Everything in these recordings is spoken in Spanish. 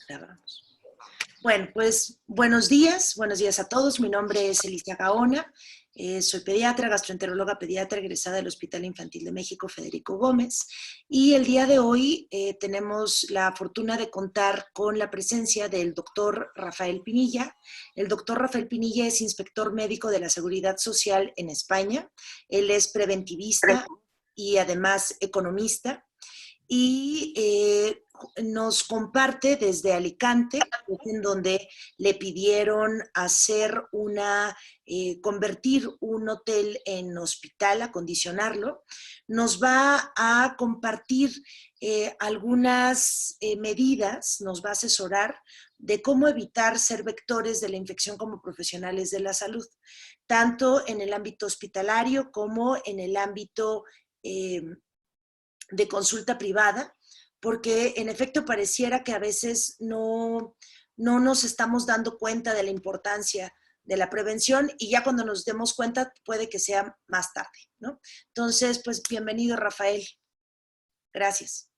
Grabamos. Bueno, pues buenos días a todos. Mi nombre es Elisa Gaona, soy pediatra, gastroenteróloga pediatra egresada del Hospital Infantil de México Federico Gómez, y el día de hoy tenemos la fortuna de contar con la presencia del doctor Rafael Pinilla. El doctor Rafael Pinilla es inspector médico de la Seguridad Social en España. Él es preventivista y además economista, y nos comparte desde Alicante, en donde le pidieron convertir un hotel en hospital, acondicionarlo. Nos va a compartir algunas medidas, nos va a asesorar de cómo evitar ser vectores de la infección como profesionales de la salud, tanto en el ámbito hospitalario como en el ámbito de consulta privada, porque en efecto pareciera que a veces no nos estamos dando cuenta de la importancia de la prevención, y ya cuando nos demos cuenta puede que sea más tarde, ¿no? Entonces, pues bienvenido, Rafael. Gracias.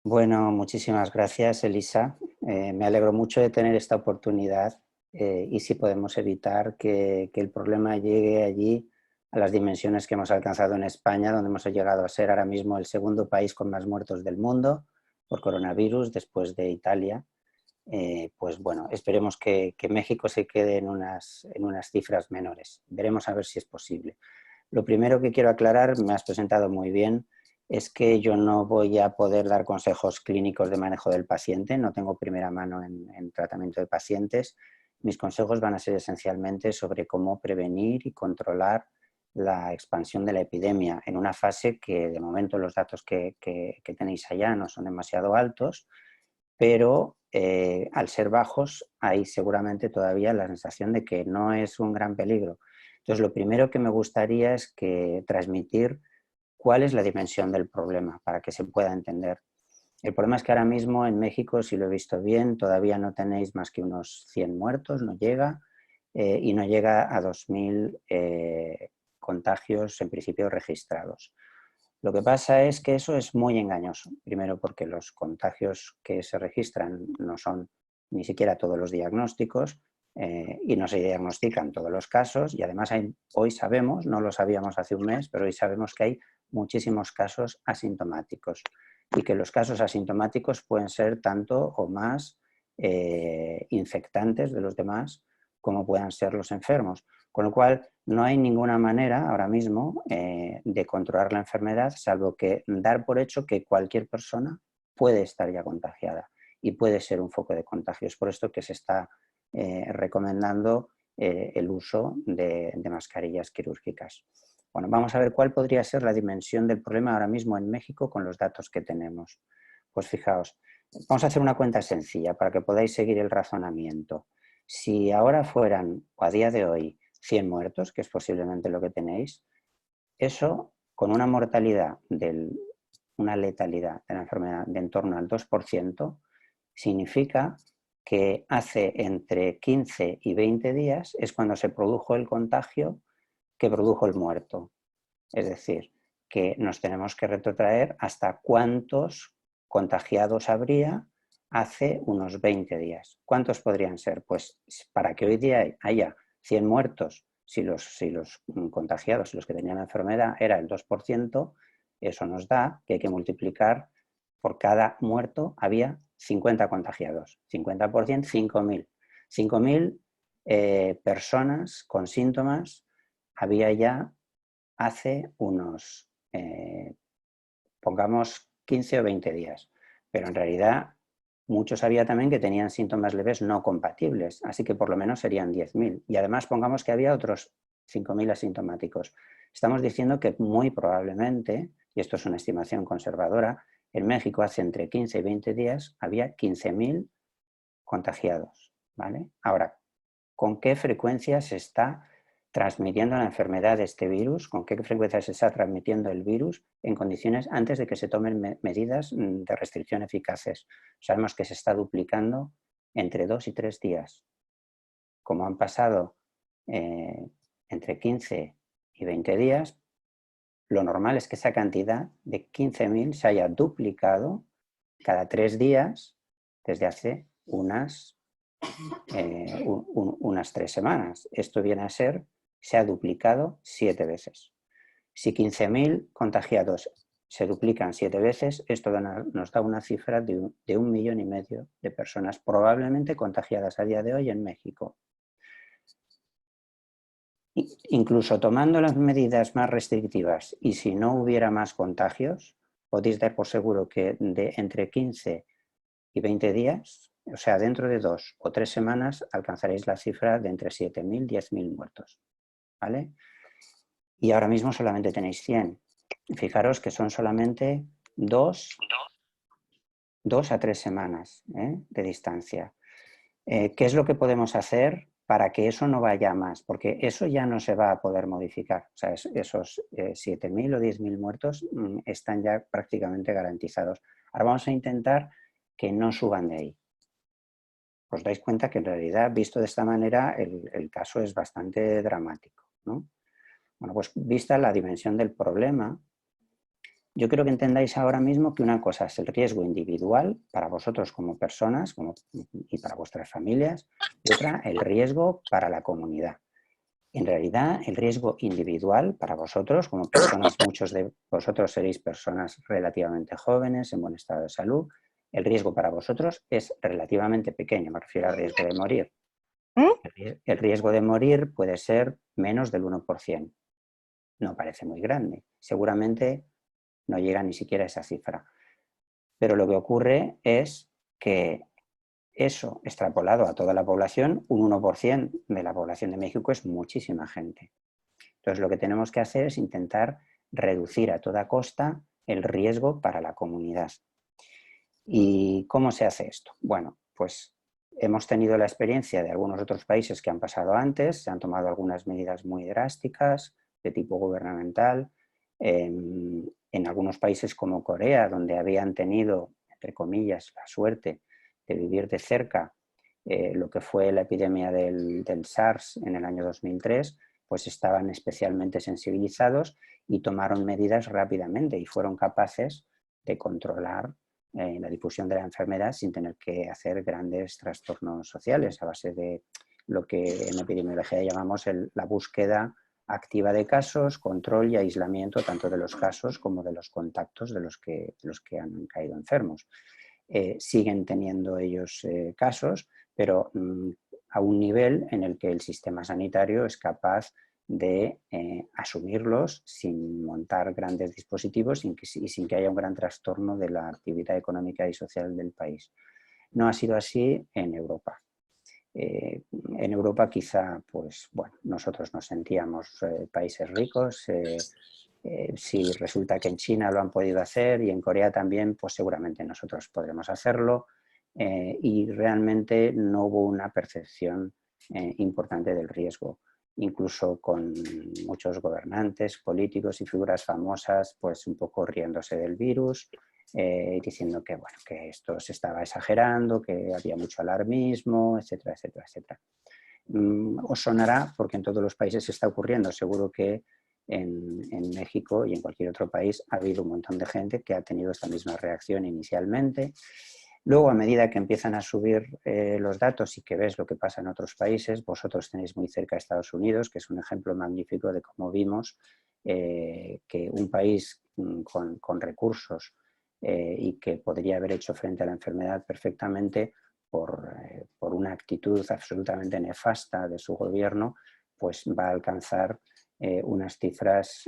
Bueno, muchísimas gracias, Elisa. Me alegro mucho de tener esta oportunidad y si podemos evitar que el problema llegue allí a las dimensiones que hemos alcanzado en España, donde hemos llegado a ser ahora mismo el segundo país con más muertos del mundo por coronavirus, después de Italia. Pues bueno, esperemos que México se quede en unas cifras menores. Veremos a ver si es posible. Lo primero que quiero aclarar, me has presentado muy bien, es que yo no voy a poder dar consejos clínicos de manejo del paciente, no tengo primera mano en tratamiento de pacientes. Mis consejos van a ser esencialmente sobre cómo prevenir y controlar la expansión de la epidemia en una fase que de momento los datos que tenéis allá no son demasiado altos, pero al ser bajos hay seguramente todavía la sensación de que no es un gran peligro. Entonces, lo primero que me gustaría es transmitir cuál es la dimensión del problema para que se pueda entender. El problema es que ahora mismo en México, si lo he visto bien, todavía no tenéis más que unos 100 muertos, no llega, y no llega a 2.000 contagios en principio registrados. Lo que pasa es que eso es muy engañoso, primero porque los contagios que se registran no son ni siquiera todos los diagnósticos y no se diagnostican todos los casos, y además hoy sabemos, no lo sabíamos hace un mes, pero hoy sabemos que hay muchísimos casos asintomáticos y que los casos asintomáticos pueden ser tanto o más infectantes de los demás como puedan ser los enfermos. Con lo cual, no hay ninguna manera ahora mismo de controlar la enfermedad, salvo que dar por hecho que cualquier persona puede estar ya contagiada y puede ser un foco de contagio. Es por esto que se está recomendando el uso de mascarillas quirúrgicas. Bueno, vamos a ver cuál podría ser la dimensión del problema ahora mismo en México con los datos que tenemos. Pues fijaos, vamos a hacer una cuenta sencilla para que podáis seguir el razonamiento. Si ahora fueran, o a día de hoy, 100 muertos, que es posiblemente lo que tenéis, eso con una mortalidad, una letalidad de la enfermedad de en torno al 2%, significa que hace entre 15 y 20 días es cuando se produjo el contagio que produjo el muerto. Es decir, que nos tenemos que retrotraer hasta cuántos contagiados habría hace unos 20 días. ¿Cuántos podrían ser? Pues para que hoy día haya 100 muertos, si los contagiados, los que tenían la enfermedad, era el 2%, eso nos da que hay que multiplicar por cada muerto, había 50 contagiados. 50%, 5.000. 5.000 personas con síntomas había ya hace unos, pongamos, 15 o 20 días. Pero en realidad muchos había también que tenían síntomas leves no compatibles, así que por lo menos serían 10.000. Y además pongamos que había otros 5.000 asintomáticos. Estamos diciendo que muy probablemente, y esto es una estimación conservadora, en México hace entre 15 y 20 días había 15.000 contagiados, ¿vale? Ahora, ¿con qué frecuencia se está transmitiendo la enfermedad de este virus? ¿Con qué frecuencia se está transmitiendo el virus en condiciones antes de que se tomen medidas de restricción eficaces? Sabemos que se está duplicando entre 2 y 3 días. Como han pasado entre 15 y 20 días, lo normal es que esa cantidad de 15.000 se haya duplicado cada 3 días desde hace unas 3 semanas. Esto viene a ser, se ha duplicado 7 veces. Si 15.000 contagiados se duplican 7 veces, esto nos da una cifra de 1,5 millones de personas probablemente contagiadas a día de hoy en México. Incluso tomando las medidas más restrictivas y si no hubiera más contagios, podéis dar por seguro que entre 15 y 20 días, o sea, dentro de 2 o 3 semanas, alcanzaréis la cifra de entre 7.000 y 10.000 muertos, ¿vale? Y ahora mismo solamente tenéis 100. Fijaros que son solamente 2 a 3 semanas de distancia. ¿Qué es lo que podemos hacer para que eso no vaya más? Porque eso ya no se va a poder modificar. O sea, esos 7.000 o 10.000 muertos están ya prácticamente garantizados. Ahora vamos a intentar que no suban de ahí. Os dais cuenta que en realidad, visto de esta manera, el caso es bastante dramático, ¿no? Bueno, pues vista la dimensión del problema, yo quiero que entendáis ahora mismo que una cosa es el riesgo individual para vosotros como personas y para vuestras familias, y otra el riesgo para la comunidad. En realidad, el riesgo individual para vosotros como personas, muchos de vosotros seréis personas relativamente jóvenes, en buen estado de salud, el riesgo para vosotros es relativamente pequeño, me refiero al riesgo de morir. El riesgo de morir puede ser menos del 1%. No parece muy grande. Seguramente no llega ni siquiera a esa cifra. Pero lo que ocurre es que eso, extrapolado a toda la población, un 1% de la población de México es muchísima gente. Entonces, lo que tenemos que hacer es intentar reducir a toda costa el riesgo para la comunidad. ¿Y cómo se hace esto? Bueno, pues hemos tenido la experiencia de algunos otros países que han pasado antes, se han tomado algunas medidas muy drásticas de tipo gubernamental. En algunos países como Corea, donde habían tenido, entre comillas, la suerte de vivir de cerca lo que fue la epidemia del SARS en el año 2003, pues estaban especialmente sensibilizados y tomaron medidas rápidamente y fueron capaces de controlar la difusión de la enfermedad sin tener que hacer grandes trastornos sociales a base de lo que en epidemiología llamamos la búsqueda activa de casos, control y aislamiento tanto de los casos como de los contactos de los que han caído enfermos. Siguen teniendo ellos casos, pero a un nivel en el que el sistema sanitario es capaz de asumirlos sin montar grandes dispositivos y sin que haya un gran trastorno de la actividad económica y social del país. No ha sido así en Europa. En Europa quizá, pues bueno, nosotros nos sentíamos países ricos. Si resulta que en China lo han podido hacer y en Corea también, pues seguramente nosotros podremos hacerlo. Y realmente no hubo una percepción importante del riesgo. Incluso con muchos gobernantes, políticos y figuras famosas, pues un poco riéndose del virus, diciendo que, bueno, que esto se estaba exagerando, que había mucho alarmismo, etcétera, etcétera, etcétera. Os sonará, porque en todos los países está ocurriendo, seguro que en México y en cualquier otro país ha habido un montón de gente que ha tenido esta misma reacción inicialmente. Luego, a medida que empiezan a subir los datos y que ves lo que pasa en otros países, vosotros tenéis muy cerca a Estados Unidos, que es un ejemplo magnífico de cómo vimos que un país con recursos y que podría haber hecho frente a la enfermedad perfectamente por una actitud absolutamente nefasta de su gobierno, pues va a alcanzar unas cifras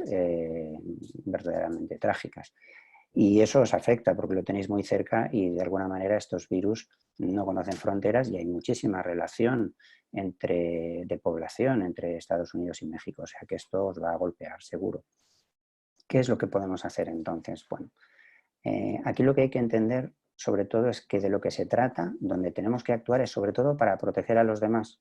verdaderamente trágicas. Y eso os afecta porque lo tenéis muy cerca y de alguna manera estos virus no conocen fronteras y hay muchísima relación de población entre Estados Unidos y México. O sea que esto os va a golpear seguro. ¿Qué es lo que podemos hacer entonces? Bueno, aquí lo que hay que entender sobre todo es que de lo que se trata, donde tenemos que actuar es sobre todo para proteger a los demás.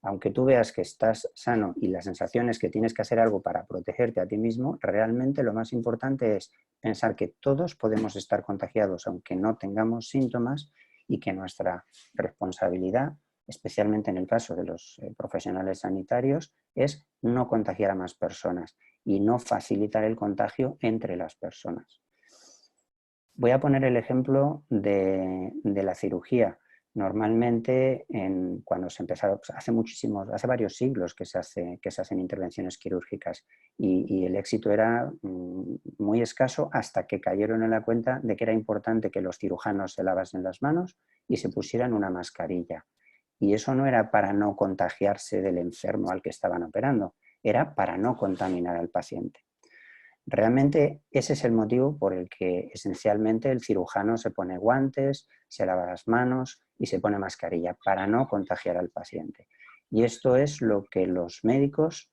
Aunque tú veas que estás sano y la sensación es que tienes que hacer algo para protegerte a ti mismo, realmente lo más importante es pensar que todos podemos estar contagiados aunque no tengamos síntomas y que nuestra responsabilidad, especialmente en el caso de los profesionales sanitarios, es no contagiar a más personas y no facilitar el contagio entre las personas. Voy a poner el ejemplo de la cirugía. Normalmente, cuando se empezaron, hace varios siglos que se hacen intervenciones quirúrgicas y el éxito era muy escaso hasta que cayeron en la cuenta de que era importante que los cirujanos se lavasen las manos y se pusieran una mascarilla. Y eso no era para no contagiarse del enfermo al que estaban operando, era para no contaminar al paciente. Realmente ese es el motivo por el que esencialmente el cirujano se pone guantes, se lava las manos y se pone mascarilla para no contagiar al paciente. Y esto es lo que los médicos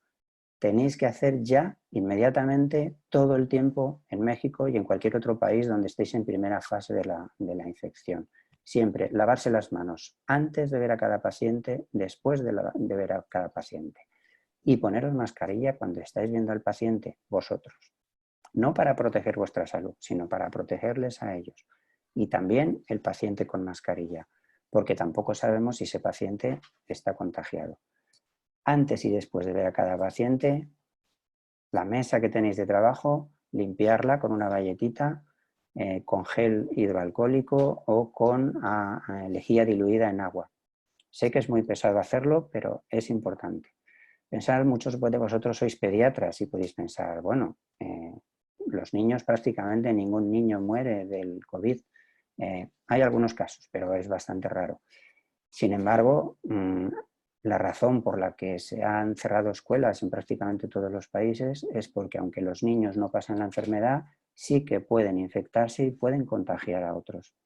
tenéis que hacer ya, inmediatamente, todo el tiempo en México y en cualquier otro país donde estéis en primera fase de la infección. Siempre lavarse las manos antes de ver a cada paciente, después de ver a cada paciente. Y poneros mascarilla cuando estáis viendo al paciente vosotros. No para proteger vuestra salud, sino para protegerles a ellos. Y también el paciente con mascarilla, porque tampoco sabemos si ese paciente está contagiado. Antes y después de ver a cada paciente, la mesa que tenéis de trabajo, limpiarla con una galletita, con gel hidroalcohólico o con lejía diluida en agua. Sé que es muy pesado hacerlo, pero es importante. Pensad, muchos de vosotros sois pediatras y podéis pensar, bueno, los niños, prácticamente ningún niño muere del COVID. Hay algunos casos, pero es bastante raro. Sin embargo, la razón por la que se han cerrado escuelas en prácticamente todos los países es porque aunque los niños no pasan la enfermedad, sí que pueden infectarse y pueden contagiar a otros.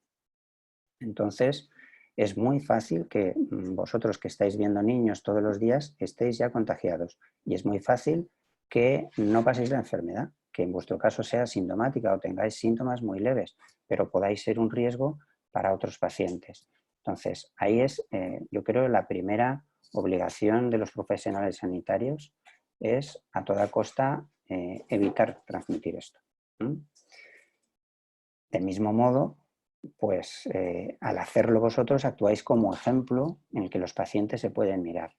Entonces, es muy fácil que vosotros que estáis viendo niños todos los días estéis ya contagiados y es muy fácil que no paséis la enfermedad, que en vuestro caso sea sintomática o tengáis síntomas muy leves, pero podáis ser un riesgo para otros pacientes. Entonces, ahí es, yo creo, la primera obligación de los profesionales sanitarios es a toda costa evitar transmitir esto. Del mismo modo, pues al hacerlo vosotros actuáis como ejemplo en el que los pacientes se pueden mirar.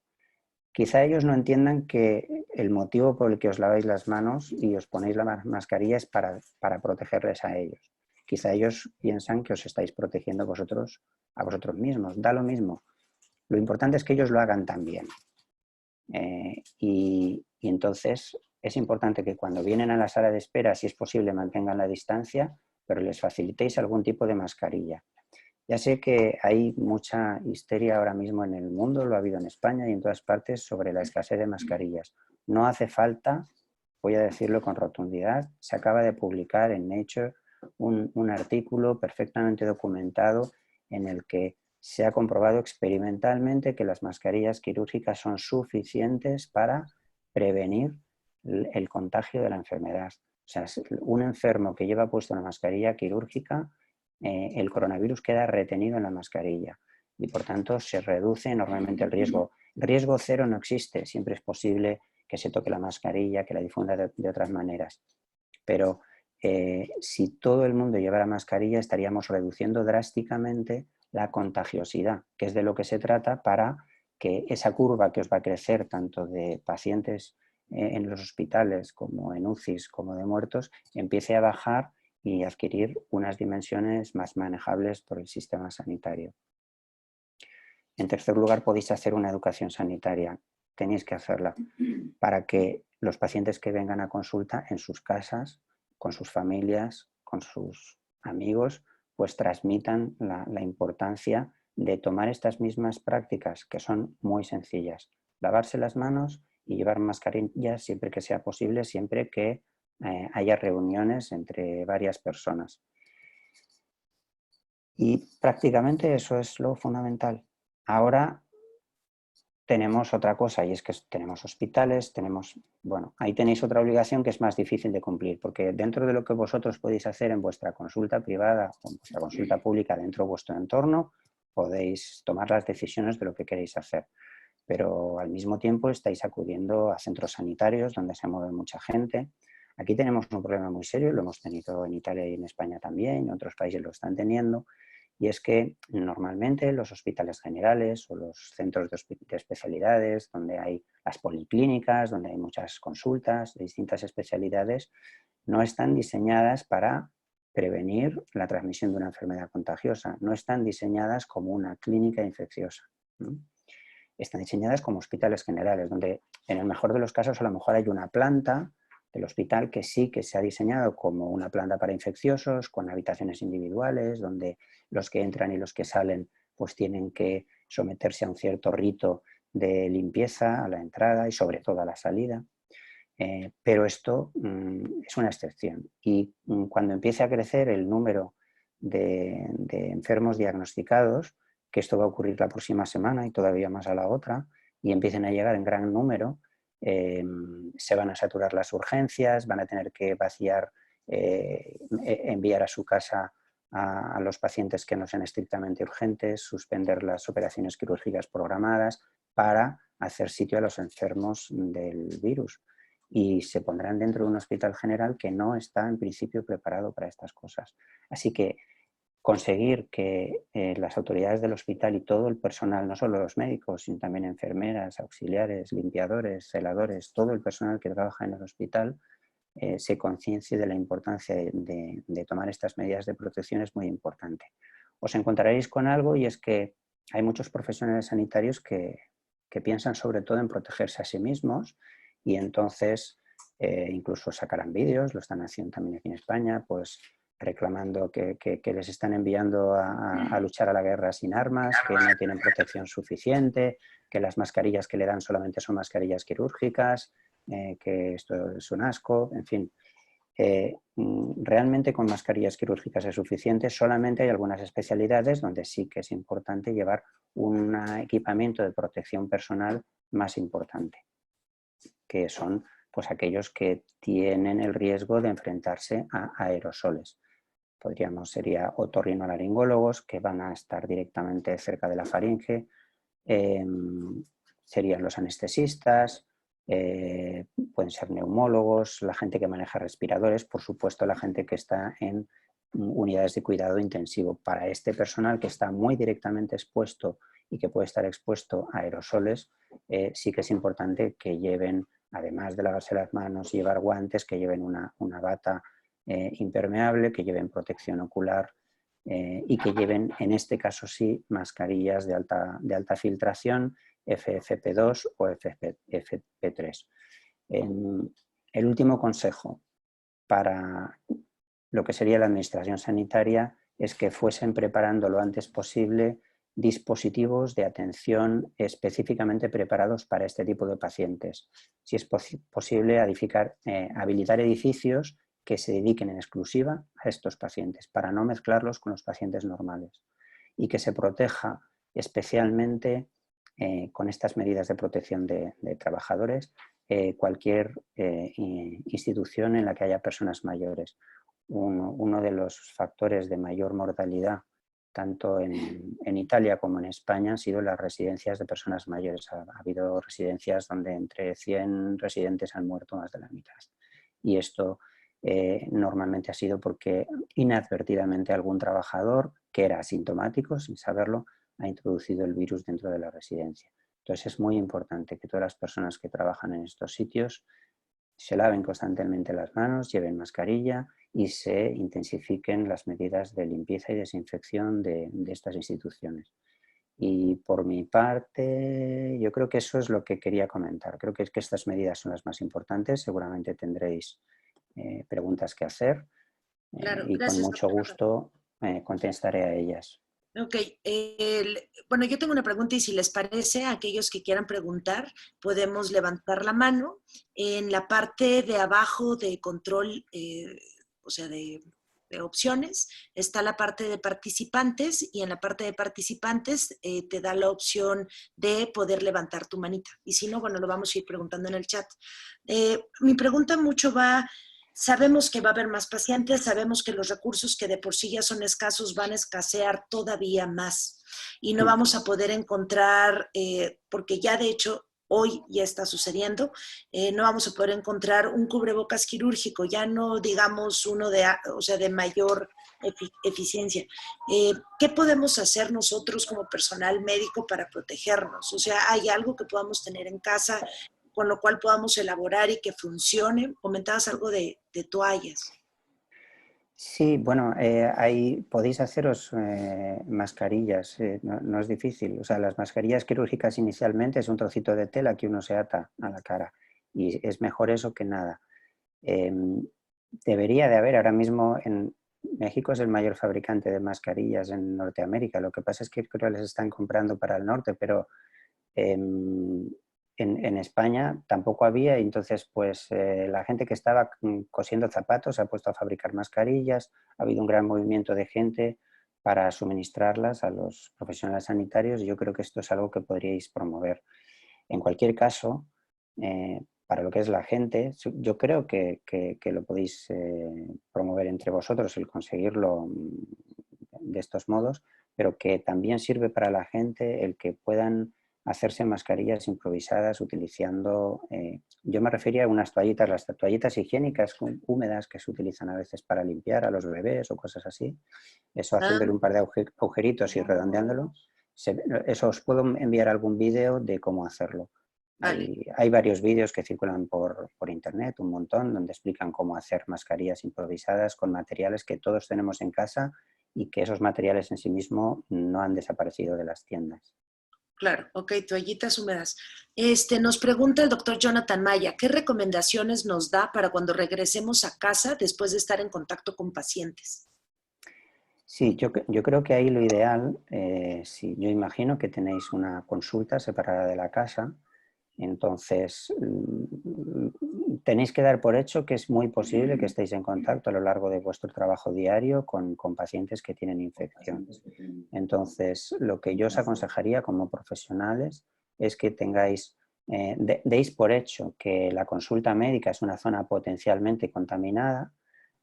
Quizá ellos no entiendan que el motivo por el que os laváis las manos y os ponéis la mascarilla es para protegerles a ellos. Quizá ellos piensan que os estáis protegiendo a vosotros mismos. Da lo mismo. Lo importante es que ellos lo hagan también. Y entonces es importante que cuando vienen a la sala de espera, si es posible, mantengan la distancia, pero les facilitéis algún tipo de mascarilla. Ya sé que hay mucha histeria ahora mismo en el mundo, lo ha habido en España y en todas partes, sobre la escasez de mascarillas. No hace falta, voy a decirlo con rotundidad, se acaba de publicar en Nature un artículo perfectamente documentado en el que se ha comprobado experimentalmente que las mascarillas quirúrgicas son suficientes para prevenir el contagio de la enfermedad. O sea, un enfermo que lleva puesta una mascarilla quirúrgica, el coronavirus queda retenido en la mascarilla y por tanto se reduce enormemente el riesgo. Riesgo cero no existe, siempre es posible que se toque la mascarilla, que la difunda de otras maneras. Pero si todo el mundo llevara mascarilla estaríamos reduciendo drásticamente la contagiosidad, que es de lo que se trata para que esa curva que os va a crecer tanto de pacientes en los hospitales como en UCIs como de muertos empiece a bajar y adquirir unas dimensiones más manejables por el sistema sanitario. En tercer lugar, podéis hacer una educación sanitaria. Tenéis que hacerla para que los pacientes que vengan a consulta en sus casas, con sus familias, con sus amigos, pues transmitan la importancia de tomar estas mismas prácticas que son muy sencillas. Lavarse las manos y llevar mascarillas siempre que sea posible, siempre que haya reuniones entre varias personas. Y prácticamente eso es lo fundamental. Ahora tenemos otra cosa y es que tenemos hospitales, bueno, ahí tenéis otra obligación que es más difícil de cumplir, porque dentro de lo que vosotros podéis hacer en vuestra consulta privada o en vuestra consulta pública dentro de vuestro entorno, podéis tomar las decisiones de lo que queréis hacer. Pero al mismo tiempo estáis acudiendo a centros sanitarios donde se mueve mucha gente. Aquí tenemos un problema muy serio, lo hemos tenido en Italia y en España también, y otros países lo están teniendo, y es que normalmente los hospitales generales o los centros de especialidades, donde hay las policlínicas, donde hay muchas consultas de distintas especialidades, no están diseñadas para prevenir la transmisión de una enfermedad contagiosa. No están diseñadas como una clínica infecciosa, ¿no? Están diseñadas como hospitales generales, donde en el mejor de los casos a lo mejor hay una planta del hospital que sí que se ha diseñado como una planta para infecciosos, con habitaciones individuales, donde los que entran y los que salen pues tienen que someterse a un cierto rito de limpieza a la entrada y sobre todo a la salida. Pero esto es una excepción. Y cuando empiece a crecer el número de enfermos diagnosticados, que esto va a ocurrir la próxima semana y todavía más a la otra, y empiecen a llegar en gran número, se van a saturar las urgencias, van a tener que vaciar, enviar a su casa a los pacientes que no sean estrictamente urgentes, suspender las operaciones quirúrgicas programadas para hacer sitio a los enfermos del virus. Y se pondrán dentro de un hospital general que no está en principio preparado para estas cosas. Así que conseguir que las autoridades del hospital y todo el personal, no solo los médicos, sino también enfermeras, auxiliares, limpiadores, celadores, todo el personal que trabaja en el hospital, se conciencie de la importancia de tomar estas medidas de protección es muy importante. Os encontraréis con algo, y es que hay muchos profesionales sanitarios que piensan sobre todo en protegerse a sí mismos, y entonces incluso sacarán vídeos, lo están haciendo también aquí en España, pues reclamando que les están enviando a luchar a la guerra sin armas, que no tienen protección suficiente, que las mascarillas que le dan solamente son mascarillas quirúrgicas, que esto es un asco, en fin. Realmente con mascarillas quirúrgicas es suficiente, solamente hay algunas especialidades donde sí que es importante llevar un equipamiento de protección personal más importante, que son pues aquellos que tienen el riesgo de enfrentarse a aerosoles. Sería otorrinolaringólogos, que van a estar directamente cerca de la faringe, serían los anestesistas, pueden ser neumólogos, la gente que maneja respiradores, por supuesto la gente que está en unidades de cuidado intensivo. Para este personal que está muy directamente expuesto y que puede estar expuesto a aerosoles, sí que es importante que lleven, además de lavarse las manos y llevar guantes, que lleven una bata impermeable, que lleven protección ocular y que lleven, en este caso sí, mascarillas de alta filtración, FFP2 o FFP3. El último consejo para lo que sería la administración sanitaria es que fuesen preparando lo antes posible dispositivos de atención específicamente preparados para este tipo de pacientes. Si es posible, habilitar edificios que se dediquen en exclusiva a estos pacientes para no mezclarlos con los pacientes normales, y que se proteja especialmente con estas medidas de protección de trabajadores cualquier institución en la que haya personas mayores. Uno de los factores de mayor mortalidad tanto en Italia como en España han sido las residencias de personas mayores. Ha habido residencias donde entre 100 residentes han muerto más de la mitad. Y esto normalmente ha sido porque inadvertidamente algún trabajador que era asintomático, sin saberlo, ha introducido el virus dentro de la residencia. Entonces es muy importante que todas las personas que trabajan en estos sitios se laven constantemente las manos, lleven mascarilla y se intensifiquen las medidas de limpieza y desinfección de estas instituciones. Y por mi parte, yo creo que eso es lo que quería comentar. Creo que estas medidas son las más importantes. Seguramente tendréis preguntas que hacer Claro, y con gracias, mucho doctor. gusto contestaré a ellas. Ok, bueno, yo tengo una pregunta y si les parece, a aquellos que quieran preguntar, podemos levantar la mano. En la parte de abajo de control, o sea, de opciones, está la parte de participantes y en la parte de participantes te da la opción de poder levantar tu manita. Y si no, bueno, lo vamos a ir preguntando en el chat. Mi pregunta mucho va... Sabemos que va a haber más pacientes, sabemos que los recursos que de por sí ya son escasos van a escasear todavía más y no vamos a poder encontrar, porque ya de hecho hoy ya está sucediendo, no vamos a poder encontrar un cubrebocas quirúrgico, ya no digamos uno de mayor eficiencia. ¿Qué podemos hacer nosotros como personal médico para protegernos? O sea, ¿hay algo que podamos tener en casa con lo cual podamos elaborar y que funcione? Comentabas algo de toallas. Sí, bueno, podéis haceros mascarillas, no es difícil. O sea, las mascarillas quirúrgicas inicialmente es un trocito de tela que uno se ata a la cara y es mejor eso que nada. Debería de haber, ahora mismo en México es el mayor fabricante de mascarillas en Norteamérica. Lo que pasa es que creo que les están comprando para el norte, pero en España tampoco había, y entonces pues la gente que estaba cosiendo zapatos se ha puesto a fabricar mascarillas, ha habido un gran movimiento de gente para suministrarlas a los profesionales sanitarios y yo creo que esto es algo que podríais promover. En cualquier caso, para lo que es la gente, yo creo que lo podéis promover entre vosotros, el conseguirlo de estos modos, pero que también sirve para la gente el que puedan hacerse mascarillas improvisadas utilizando, yo me refería a unas toallitas, las toallitas higiénicas húmedas que se utilizan a veces para limpiar a los bebés o cosas así, eso Ah, haciéndole un par de agujeritos y redondeándolo. Eso os puedo enviar algún vídeo de cómo hacerlo. vale. Hay varios vídeos que circulan por internet, un montón, donde explican cómo hacer mascarillas improvisadas con materiales que todos tenemos en casa y que esos materiales en sí mismos no han desaparecido de las tiendas. Claro, ok, toallitas húmedas. Nos pregunta el doctor Jonathan Maya, ¿qué recomendaciones nos da para cuando regresemos a casa después de estar en contacto con pacientes? Sí, yo creo que ahí lo ideal, sí, yo imagino que tenéis una consulta separada de la casa. Entonces, tenéis que dar por hecho que es muy posible que estéis en contacto a lo largo de vuestro trabajo diario con pacientes que tienen infecciones. Entonces, lo que yo os aconsejaría como profesionales es que tengáis, deis por hecho que la consulta médica es una zona potencialmente contaminada.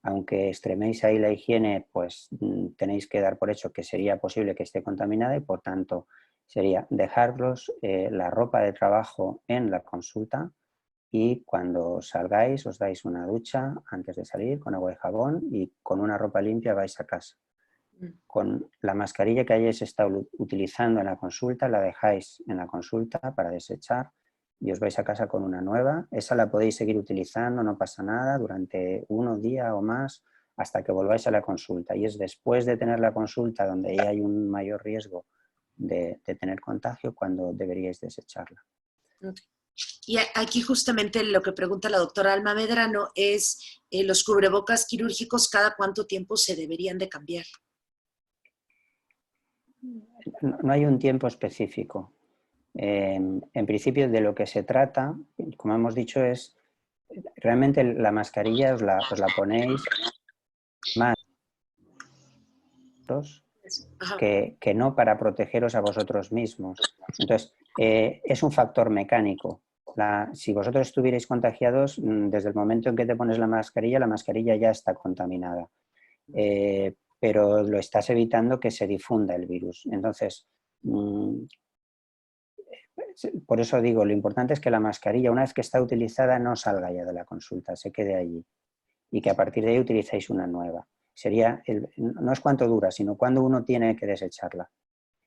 Aunque extreméis ahí la higiene, pues tenéis que dar por hecho que sería posible que esté contaminada y, por tanto, sería dejarlos la ropa de trabajo en la consulta y cuando salgáis os dais una ducha antes de salir con agua y jabón y con una ropa limpia vais a casa. Con la mascarilla que hayáis estado utilizando en la consulta la dejáis en la consulta para desechar y os vais a casa con una nueva. Esa la podéis seguir utilizando, no pasa nada, durante unos días o más hasta que volváis a la consulta. Y es después de tener la consulta donde ya hay un mayor riesgo de tener contagio cuando deberíais desecharla. Ok. Y aquí justamente lo que pregunta la doctora Alma Medrano es, ¿los cubrebocas quirúrgicos cada cuánto tiempo se deberían de cambiar? No hay un tiempo específico. En principio, de lo que se trata, como hemos dicho, es realmente la mascarilla os la ponéis más Ajá. que no para protegeros a vosotros mismos. Entonces, es un factor mecánico. Si vosotros estuvierais contagiados, desde el momento en que te pones la mascarilla ya está contaminada. Pero lo estás evitando que se difunda el virus. Entonces, por eso digo, lo importante es que la mascarilla, una vez que está utilizada, no salga ya de la consulta, se quede allí y que a partir de ahí utilicéis una nueva. No es cuánto dura, sino cuándo uno tiene que desecharla.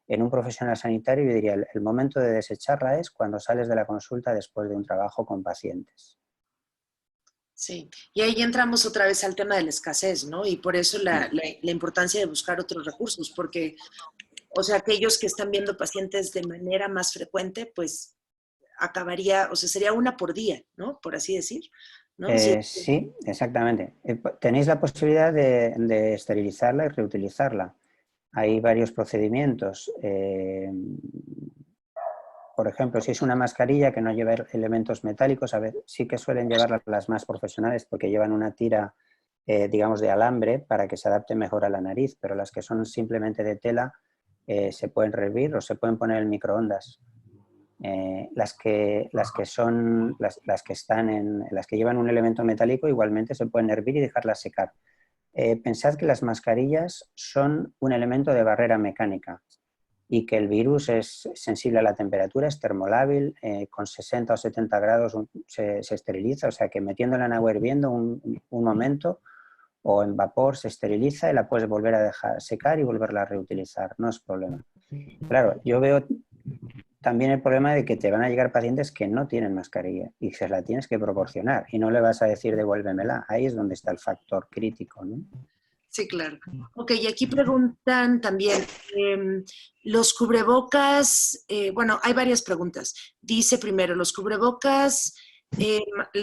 En un profesional sanitario yo diría, el momento de desecharla es cuando sales de la consulta después de un trabajo con pacientes. Sí, y ahí entramos otra vez al tema de la escasez, ¿no? Y por eso la importancia de buscar otros recursos, porque, o sea, aquellos que están viendo pacientes de manera más frecuente, pues acabaría, o sea, sería una por día, ¿no? Por así decir, ¿no? Sí. Sí, exactamente. Tenéis la posibilidad de esterilizarla y reutilizarla. Hay varios procedimientos. Por ejemplo, si es una mascarilla que no lleva elementos metálicos, a ver, sí que suelen llevarlas las más profesionales porque llevan una tira, digamos, de alambre para que se adapte mejor a la nariz, pero las que son simplemente de tela se pueden hervir o se pueden poner en microondas. Las que llevan un elemento metálico igualmente se pueden hervir y dejarlas secar. Pensad que las mascarillas son un elemento de barrera mecánica y que el virus es sensible a la temperatura, es termolábil, con 60 o 70 grados se esteriliza, o sea que metiéndola en agua hirviendo un momento o en vapor se esteriliza y la puedes volver a dejar secar y volverla a reutilizar, no es problema. Claro, yo veo también el problema de que te van a llegar pacientes que no tienen mascarilla y se la tienes que proporcionar y no le vas a decir devuélvemela, ahí es donde está el factor crítico, ¿no? Sí, claro. Ok, y aquí preguntan también, los cubrebocas, bueno, hay varias preguntas. Dice primero, los cubrebocas,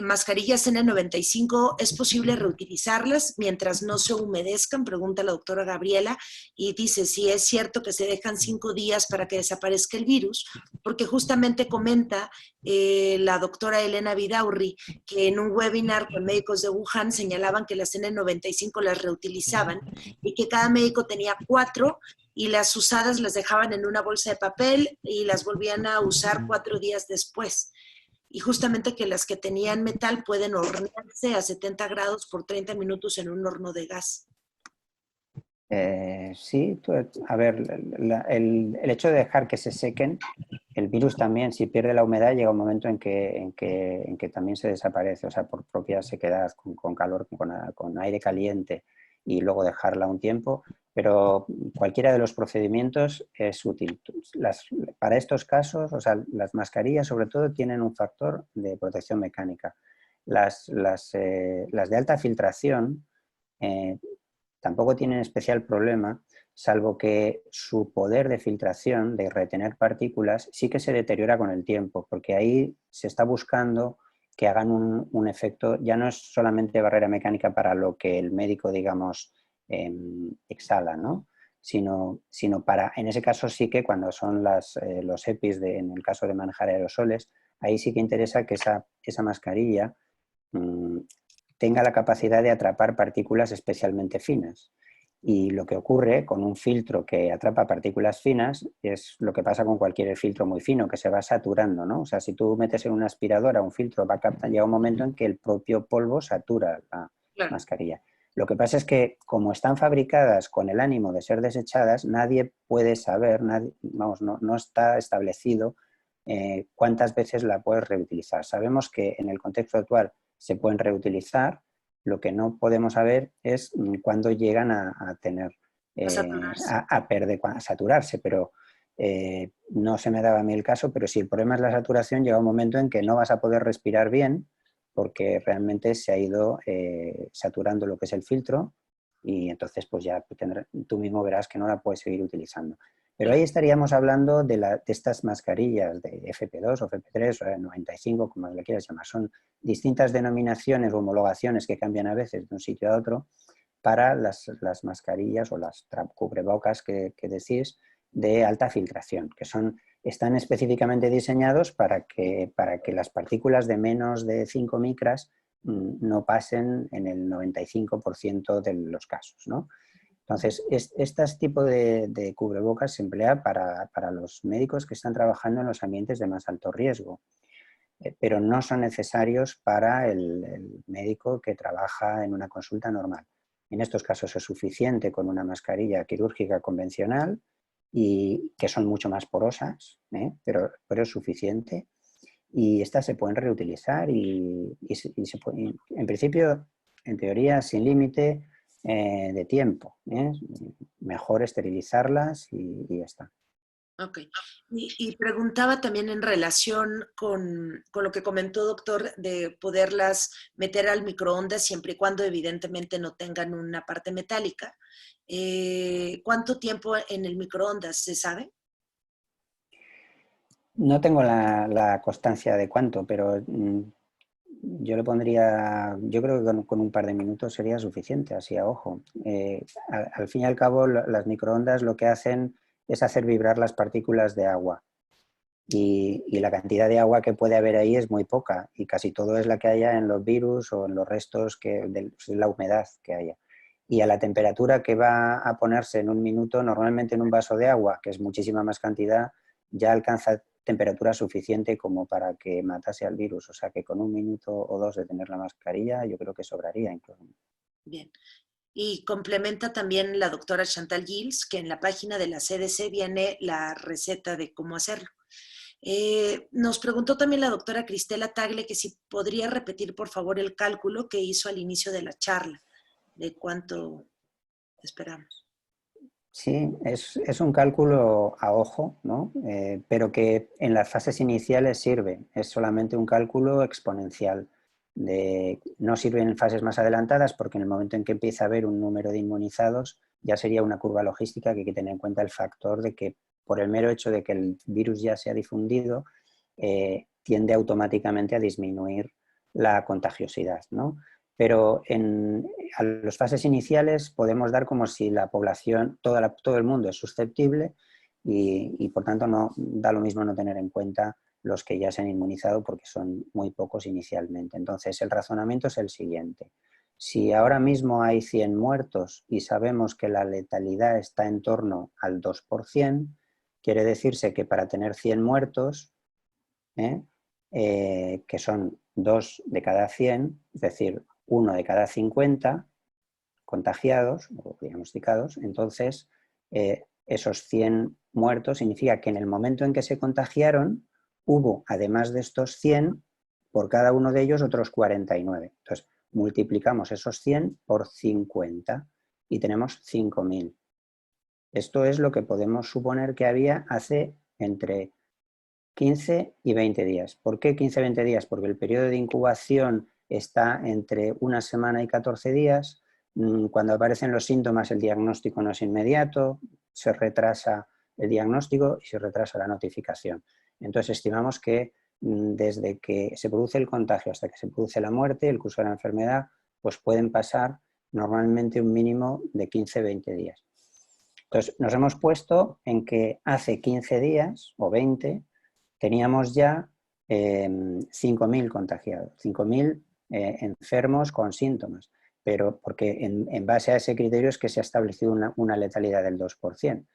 mascarillas N95, ¿es posible reutilizarlas mientras no se humedezcan? Pregunta la doctora Gabriela, y dice si es cierto que se dejan 5 días para que desaparezca el virus, porque justamente comenta la doctora Elena Vidaurri que en un webinar con médicos de Wuhan señalaban que las N95 las reutilizaban y que cada médico tenía 4 y las usadas las dejaban en una bolsa de papel y las volvían a usar 4 días después. Y justamente que las que tenían metal pueden hornearse a 70 grados por 30 minutos en un horno de gas. Sí, a ver, el hecho de dejar que se sequen, el virus también, si pierde la humedad, llega un momento en que también se desaparece, o sea, por propia sequedad, con calor, con aire caliente y luego dejarla un tiempo, pero cualquiera de los procedimientos es útil. Para estos casos, o sea, las mascarillas sobre todo tienen un factor de protección mecánica. Las de alta filtración tampoco tienen especial problema, salvo que su poder de filtración, de retener partículas, sí que se deteriora con el tiempo, porque ahí se está buscando que hagan un efecto, ya no es solamente barrera mecánica para lo que el médico, digamos, exhala, ¿no? Sino para, en ese caso sí que cuando son los EPIs, en el caso de manejar aerosoles, ahí sí que interesa que esa mascarilla tenga la capacidad de atrapar partículas especialmente finas. Y lo que ocurre con un filtro que atrapa partículas finas es lo que pasa con cualquier filtro muy fino, que se va saturando, ¿no? O sea, si tú metes en una aspiradora un filtro, llega un momento en que el propio polvo satura la Claro. mascarilla. Lo que pasa es que, como están fabricadas con el ánimo de ser desechadas, nadie puede saber, no está establecido cuántas veces la puedes reutilizar. Sabemos que en el contexto actual se pueden reutilizar, lo que no podemos saber es cuándo llegan a tener, A saturarse. a perder, a saturarse, pero no se me daba a mí el caso, pero si el problema es la saturación, llega un momento en que no vas a poder respirar bien porque realmente se ha ido saturando lo que es el filtro y entonces pues ya tú mismo verás que no la puedes seguir utilizando. Pero ahí estaríamos hablando de estas mascarillas de FP2 o FP3 o 95, como le quieras llamar. Son distintas denominaciones o homologaciones que cambian a veces de un sitio a otro para las mascarillas o las cubrebocas que decís de alta filtración, que están específicamente diseñados para que las partículas de menos de 5 micras no pasen en el 95% de los casos, ¿no? Entonces, este tipo de cubrebocas se emplea para los médicos que están trabajando en los ambientes de más alto riesgo, pero no son necesarios para el médico que trabaja en una consulta normal. En estos casos es suficiente con una mascarilla quirúrgica convencional y que son mucho más porosas, pero es suficiente. Y estas se pueden reutilizar en principio, en teoría, sin límite de tiempo. Mejor esterilizarlas y ya está. Ok. Y preguntaba también en relación con lo que comentó doctor de poderlas meter al microondas siempre y cuando evidentemente no tengan una parte metálica. ¿Cuánto tiempo en el microondas se sabe? No tengo la constancia de cuánto, pero yo le pondría, yo creo que con un par de minutos sería suficiente, así a ojo. Al fin y al cabo, las microondas lo que hacen es hacer vibrar las partículas de agua. Y la cantidad de agua que puede haber ahí es muy poca y casi todo es la que haya en los virus o en los restos de la humedad que haya. Y a la temperatura que va a ponerse en un minuto, normalmente en un vaso de agua, que es muchísima más cantidad, ya alcanza temperatura suficiente como para que matase al virus. O sea que con un minuto o dos de tener la mascarilla yo creo que sobraría incluso. Bien. Y complementa también la doctora Chantal Gilles que en la página de la CDC viene la receta de cómo hacerlo. Nos preguntó también la doctora Cristela Tagle que si podría repetir por favor el cálculo que hizo al inicio de la charla, de cuánto esperamos. Sí, es un cálculo a ojo, ¿no? Pero que en las fases iniciales sirve. Es solamente un cálculo exponencial. no sirven en fases más adelantadas porque en el momento en que empieza a haber un número de inmunizados ya sería una curva logística que hay que tener en cuenta el factor de que por el mero hecho de que el virus ya se ha difundido, tiende automáticamente a disminuir la contagiosidad, ¿no? Pero a las fases iniciales podemos dar como si la población, todo el mundo es susceptible y por tanto no da lo mismo no tener en cuenta los que ya se han inmunizado porque son muy pocos inicialmente. Entonces el razonamiento es el siguiente. Si ahora mismo hay 100 muertos y sabemos que la letalidad está en torno al 2%, quiere decirse que para tener 100 muertos, que son 2 de cada 100, es decir, 1 de cada 50 contagiados o diagnosticados, entonces esos 100 muertos significa que en el momento en que se contagiaron hubo, además de estos 100, por cada uno de ellos otros 49. Entonces, multiplicamos esos 100 por 50 y tenemos 5.000. Esto es lo que podemos suponer que había hace entre 15 y 20 días. ¿Por qué 15-20 días? Porque el periodo de incubación está entre una semana y 14 días. Cuando aparecen los síntomas, el diagnóstico no es inmediato, se retrasa el diagnóstico y se retrasa la notificación. Entonces, estimamos que desde que se produce el contagio hasta que se produce la muerte, el curso de la enfermedad, pues pueden pasar normalmente un mínimo de 15-20 días. Entonces, nos hemos puesto en que hace 15 días o 20 teníamos ya 5.000 contagiados, 5.000 enfermos con síntomas, pero porque en base a ese criterio es que se ha establecido una letalidad del 2%.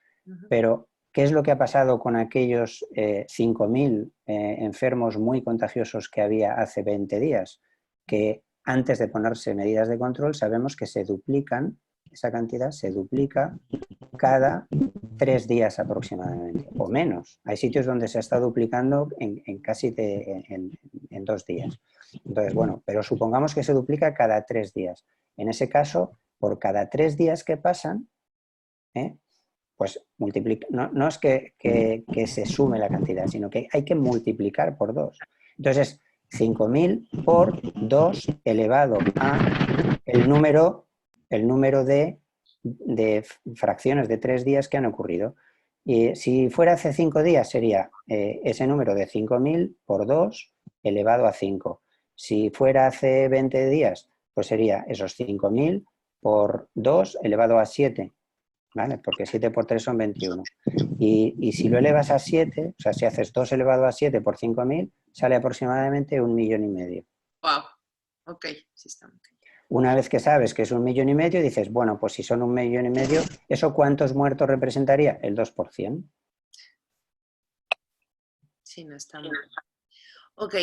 Pero, ¿qué es lo que ha pasado con aquellos 5.000 enfermos muy contagiosos que había hace 20 días? Que antes de ponerse medidas de control sabemos que se duplican, esa cantidad se duplica cada 3 días aproximadamente, o menos. Hay sitios donde se está duplicando en casi en 2 días. Entonces, bueno, pero supongamos que se duplica cada 3 días. En ese caso, por cada 3 días que pasan, pues multiplica, no es que se sume la cantidad, sino que hay que multiplicar por 2. Entonces, 5.000 por 2 elevado a el número de fracciones de 3 días que han ocurrido. Y si fuera hace 5 días sería ese número de 5.000 por 2 elevado a 5. Si fuera hace 20 días, pues sería esos 5.000 por 2 elevado a 7. ¿Vale? Porque 7 por 3 son 21. Y si lo elevas a 7, o sea, si haces 2 elevado a 7 por 5.000, sale aproximadamente 1,5 millones. Wow. Ok, sí está muy bien. Una vez que sabes que es 1,5 millones, dices, bueno, pues si son 1,5 millones, ¿eso cuántos muertos representaría? El 2%. Sí, no está muy bien. Ok,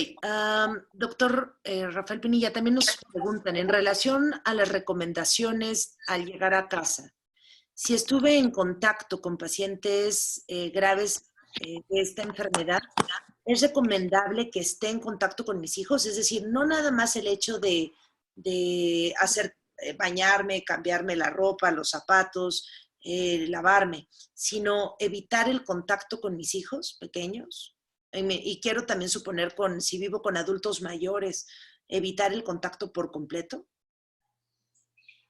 doctor Rafael Pinilla, también nos preguntan en relación a las recomendaciones al llegar a casa. Si estuve en contacto con pacientes graves de esta enfermedad, ¿es recomendable que esté en contacto con mis hijos? Es decir, no nada más el hecho de hacer, bañarme, cambiarme la ropa, los zapatos, lavarme, sino evitar el contacto con mis hijos pequeños. Y quiero también suponer, si vivo con adultos mayores, evitar el contacto por completo.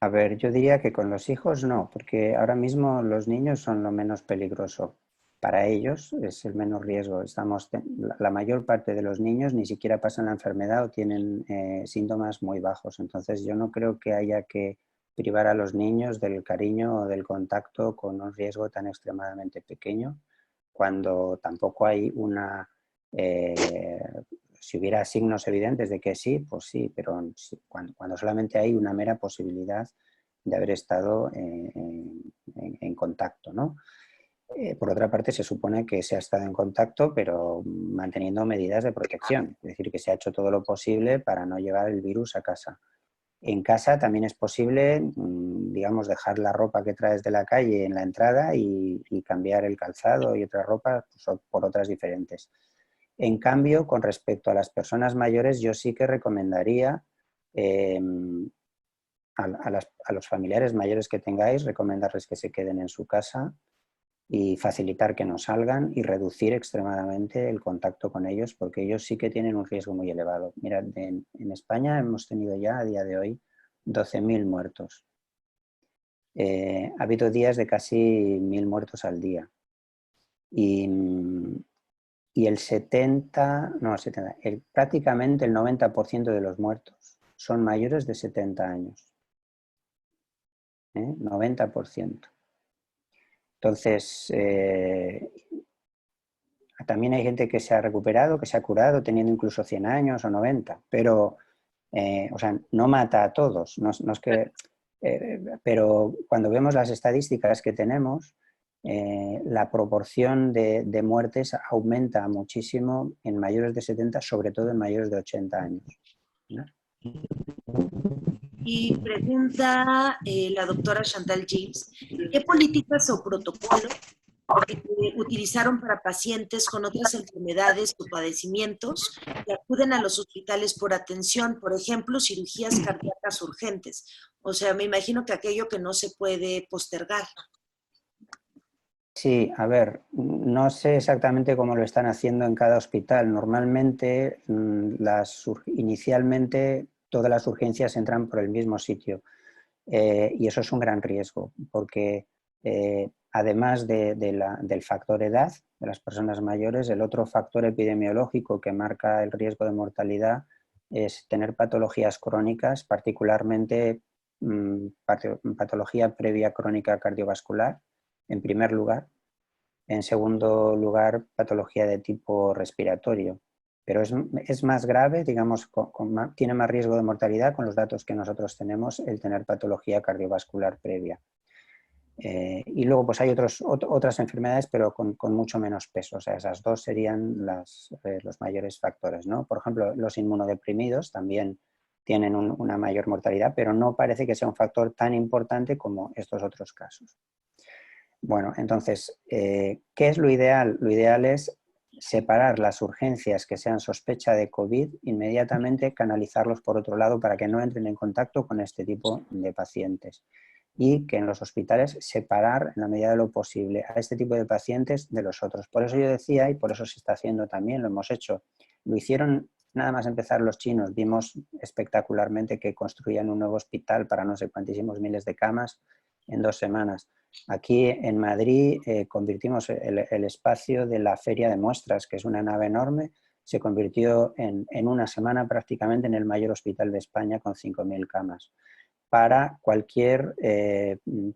A ver, yo diría que con los hijos no, porque ahora mismo los niños son lo menos peligroso. Para ellos es el menos riesgo. La mayor parte de los niños ni siquiera pasan la enfermedad o tienen síntomas muy bajos. Entonces yo no creo que haya que privar a los niños del cariño o del contacto con un riesgo tan extremadamente pequeño, cuando tampoco hay si hubiera signos evidentes de que sí, pues sí, pero cuando solamente hay una mera posibilidad de haber estado en contacto, ¿no? Por otra parte, se supone que se ha estado en contacto, pero manteniendo medidas de protección, es decir, que se ha hecho todo lo posible para no llevar el virus a casa. En casa también es posible, digamos, dejar la ropa que traes de la calle en la entrada y cambiar el calzado y otra ropa pues, por otras diferentes. En cambio, con respecto a las personas mayores, yo sí que recomendaría a los familiares mayores que tengáis, recomendarles que se queden en su casa y facilitar que no salgan y reducir extremadamente el contacto con ellos, porque ellos sí que tienen un riesgo muy elevado. Mirad, en España hemos tenido ya a día de hoy 12.000 muertos. Ha habido días de casi 1.000 muertos al día. Y el 70, no, prácticamente el 90% de los muertos son mayores de 70 años. 90%. Entonces, también hay gente que se ha recuperado, que se ha curado teniendo incluso 100 años o 90, pero o sea, no mata a todos. No es que, pero cuando vemos las estadísticas que tenemos, la proporción de muertes aumenta muchísimo en mayores de 70, sobre todo en mayores de 80 años, ¿no? Y pregunta la doctora Chantal James, ¿qué políticas o protocolos utilizaron para pacientes con otras enfermedades o padecimientos que acuden a los hospitales por atención, por ejemplo, cirugías cardíacas urgentes? O sea, me imagino que aquello que no se puede postergar. Sí, a ver, no sé exactamente cómo lo están haciendo en cada hospital. Normalmente, inicialmente, todas las urgencias entran por el mismo sitio. Y eso es un gran riesgo, porque además del factor edad de las personas mayores, el otro factor epidemiológico que marca el riesgo de mortalidad es tener patologías crónicas, particularmente patología previa crónica cardiovascular, en primer lugar. En segundo lugar, patología de tipo respiratorio. Pero es más grave, digamos, tiene más riesgo de mortalidad con los datos que nosotros tenemos el tener patología cardiovascular previa. Y luego pues hay otras enfermedades, pero con mucho menos peso. O sea, esas dos serían los mayores factores, ¿no? Por ejemplo, los inmunodeprimidos también tienen una mayor mortalidad, pero no parece que sea un factor tan importante como estos otros casos. Bueno, entonces, ¿qué es lo ideal? Lo ideal es separar las urgencias que sean sospecha de COVID, inmediatamente canalizarlos por otro lado para que no entren en contacto con este tipo de pacientes. Y que en los hospitales separar, en la medida de lo posible, a este tipo de pacientes de los otros. Por eso yo decía, y por eso se está haciendo también, lo hemos hecho, lo hicieron nada más empezar los chinos, vimos espectacularmente que construían un nuevo hospital para no sé cuantísimos miles de camas en 2 semanas. Aquí en Madrid convertimos el espacio de la feria de muestras, que es una nave enorme, se convirtió en una semana prácticamente en el mayor hospital de España con 5.000 camas. Para cualquier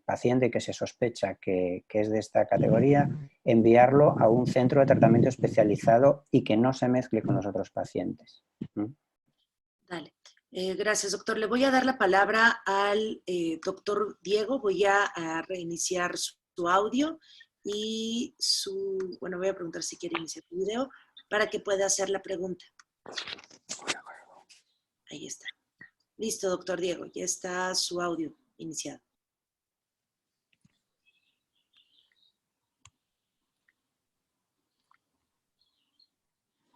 paciente que se sospecha que es de esta categoría, enviarlo a un centro de tratamiento especializado y que no se mezcle con los otros pacientes. Dale. Gracias, doctor. Le voy a dar la palabra al doctor Diego. Voy a reiniciar su audio y bueno, voy a preguntar si quiere iniciar su video para que pueda hacer la pregunta. Ahí está. Listo, doctor Diego. Ya está su audio iniciado.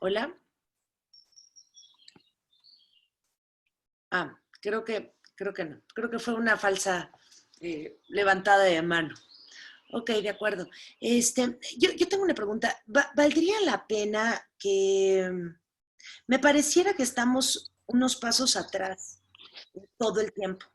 Hola. Creo que no. Creo que fue una falsa levantada de mano. Ok, de acuerdo. Yo tengo una pregunta. ¿Valdría la pena que me pareciera que estamos unos pasos atrás todo el tiempo?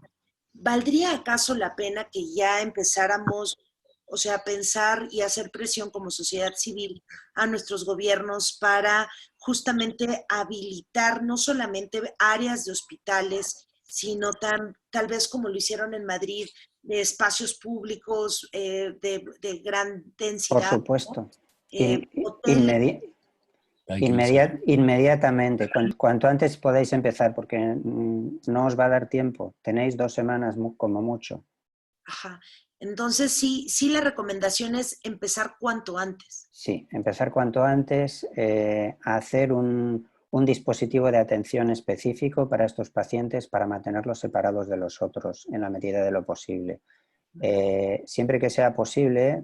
¿Valdría acaso la pena que ya empezáramos, o sea, a pensar y hacer presión como sociedad civil a nuestros gobiernos para justamente habilitar no solamente áreas de hospitales, sino tal vez como lo hicieron en Madrid, de espacios públicos de gran Por densidad, supuesto. hoteles? Inmediatamente, cuanto antes podáis empezar, porque no os va a dar tiempo. Tenéis 2 semanas como mucho. Ajá. Entonces, sí, la recomendación es empezar cuanto antes. Sí, empezar cuanto antes a hacer un dispositivo de atención específico para estos pacientes para mantenerlos separados de los otros en la medida de lo posible. Siempre que sea posible,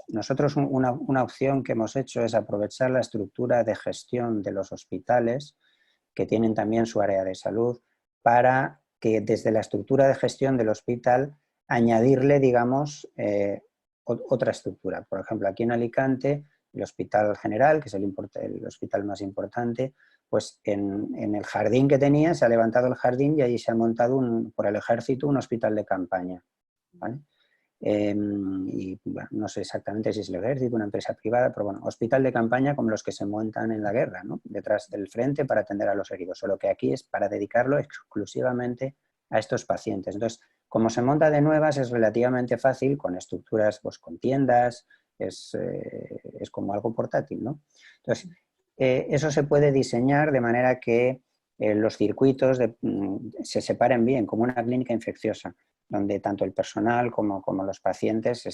nosotros una opción que hemos hecho es aprovechar la estructura de gestión de los hospitales, que tienen también su área de salud, para que desde la estructura de gestión del hospital añadirle, digamos, otra estructura. Por ejemplo, aquí en Alicante, el Hospital General, que es el hospital más importante, pues en el jardín que tenía se ha levantado el jardín y allí se ha montado por el ejército un hospital de campaña, ¿vale? Y bueno, no sé exactamente si es el ejército, una empresa privada, pero bueno, hospital de campaña como los que se montan en la guerra, ¿no? Detrás del frente para atender a los heridos, solo que aquí es para dedicarlo exclusivamente a estos pacientes. Entonces, como se monta de nuevas, es relativamente fácil, con estructuras, pues con tiendas, es como algo portátil, ¿no? Entonces, eso se puede diseñar de manera que los circuitos se separen bien, como una clínica infecciosa, donde tanto el personal como los pacientes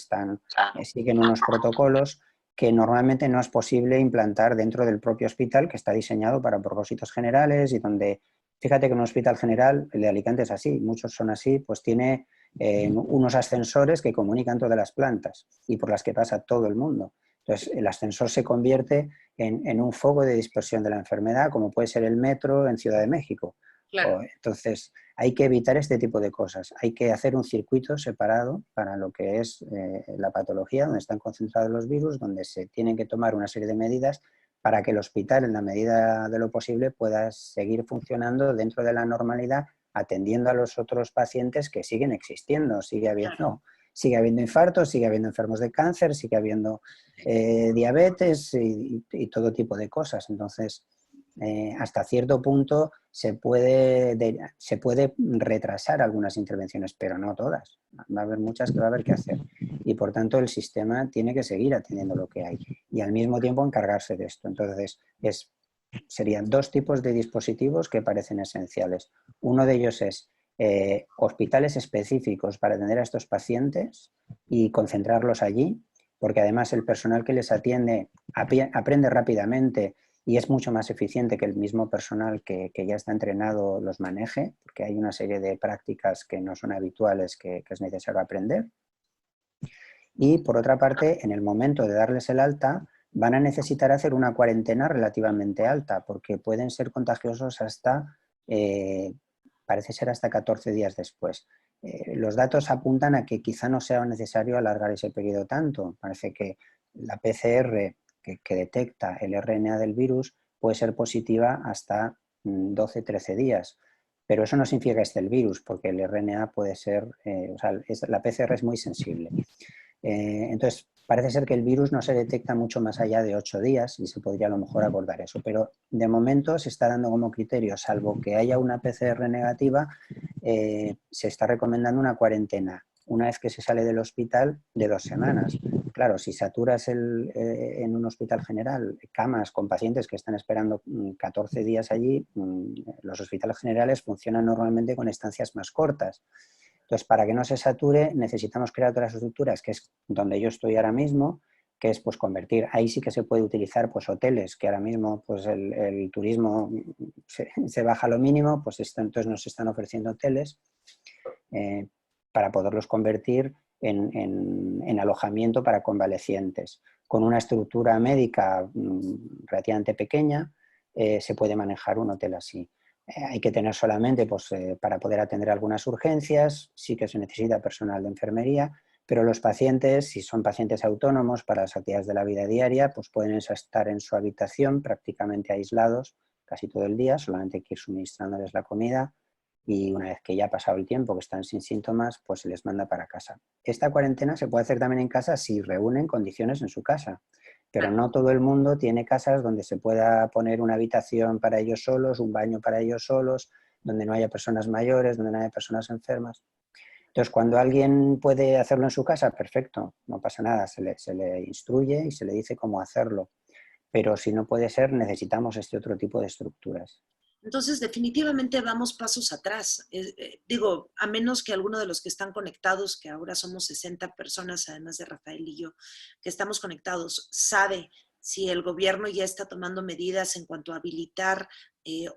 siguen unos protocolos que normalmente no es posible implantar dentro del propio hospital, que está diseñado para propósitos generales y donde, fíjate que un hospital general, el de Alicante es así, muchos son así, pues tiene unos ascensores que comunican todas las plantas y por las que pasa todo el mundo. Entonces, el ascensor se convierte en un foco de dispersión de la enfermedad, como puede ser el metro en Ciudad de México. Claro. Entonces, hay que evitar este tipo de cosas. Hay que hacer un circuito separado para lo que es la patología, donde están concentrados los virus, donde se tienen que tomar una serie de medidas para que el hospital, en la medida de lo posible, pueda seguir funcionando dentro de la normalidad, atendiendo a los otros pacientes que siguen existiendo. Sigue habiendo infartos, sigue habiendo enfermos de cáncer, sigue habiendo diabetes y todo tipo de cosas. Entonces, hasta cierto punto se puede retrasar algunas intervenciones, pero no todas. Va a haber muchas que va a haber que hacer. Y por tanto el sistema tiene que seguir atendiendo lo que hay y al mismo tiempo encargarse de esto. Entonces, serían dos tipos de dispositivos que parecen esenciales. Uno de ellos es hospitales específicos para atender a estos pacientes y concentrarlos allí, porque además el personal que les atiende aprende rápidamente y es mucho más eficiente que el mismo personal que ya está entrenado los maneje, porque hay una serie de prácticas que no son habituales que es necesario aprender. Y por otra parte, en el momento de darles el alta, van a necesitar hacer una cuarentena relativamente alta, porque pueden ser contagiosos parece ser hasta 14 días después. Los datos apuntan a que quizá no sea necesario alargar ese periodo tanto. Parece que la PCR que detecta el RNA del virus puede ser positiva hasta 12-13 días. Pero eso no significa que esté el virus, porque el RNA puede ser, la PCR es muy sensible. Entonces, parece ser que el virus no se detecta mucho más allá de 8 días y se podría a lo mejor abordar eso. Pero de momento se está dando como criterio, salvo que haya una PCR negativa, se está recomendando una cuarentena una vez que se sale del hospital de 2 semanas. Claro, si saturas en un hospital general camas con pacientes que están esperando 14 días allí, los hospitales generales funcionan normalmente con estancias más cortas. Entonces, para que no se sature, necesitamos crear otras estructuras, que es donde yo estoy ahora mismo, que es pues convertir, ahí sí que se puede utilizar pues hoteles, que ahora mismo pues el turismo se baja a lo mínimo, pues entonces nos están ofreciendo hoteles para poderlos convertir en alojamiento para convalecientes. Con una estructura médica relativamente pequeña, se puede manejar un hotel así. Hay que tener solamente, pues, para poder atender algunas urgencias, sí que se necesita personal de enfermería, pero los pacientes, si son pacientes autónomos para las actividades de la vida diaria, pues pueden estar en su habitación prácticamente aislados casi todo el día, solamente hay que ir suministrándoles la comida y una vez que ya ha pasado el tiempo, que están sin síntomas, pues se les manda para casa. Esta cuarentena se puede hacer también en casa si reúnen condiciones en su casa. Pero no todo el mundo tiene casas donde se pueda poner una habitación para ellos solos, un baño para ellos solos, donde no haya personas mayores, donde no haya personas enfermas. Entonces, cuando alguien puede hacerlo en su casa, perfecto, no pasa nada, se le instruye y se le dice cómo hacerlo. Pero si no puede ser, necesitamos este otro tipo de estructuras. Entonces, definitivamente vamos pasos atrás. Digo, a menos que alguno de los que están conectados, que ahora somos 60 personas, además de Rafael y yo, que estamos conectados, sabe si el gobierno ya está tomando medidas en cuanto a habilitar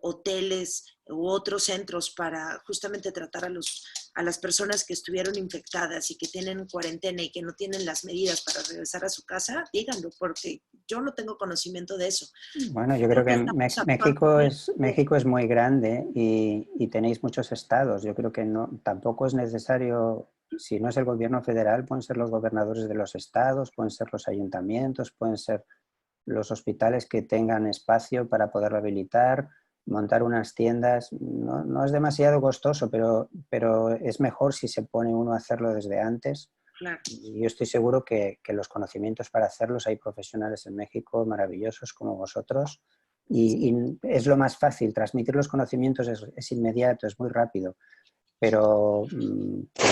hoteles u otros centros para justamente tratar a las personas que estuvieron infectadas y que tienen cuarentena y que no tienen las medidas para regresar a su casa, díganlo, porque yo no tengo conocimiento de eso. Bueno, yo creo que México es muy grande y tenéis muchos estados. Yo creo que no, tampoco es necesario si no es el gobierno federal, pueden ser los gobernadores de los estados, pueden ser los ayuntamientos, pueden ser los hospitales que tengan espacio para poderlo habilitar, montar unas tiendas. No, no es demasiado costoso, pero es mejor si se pone uno a hacerlo desde antes. Claro. Y yo estoy seguro que los conocimientos para hacerlos, hay profesionales en México maravillosos como vosotros, y es lo más fácil. Transmitir los conocimientos es inmediato, es muy rápido, pero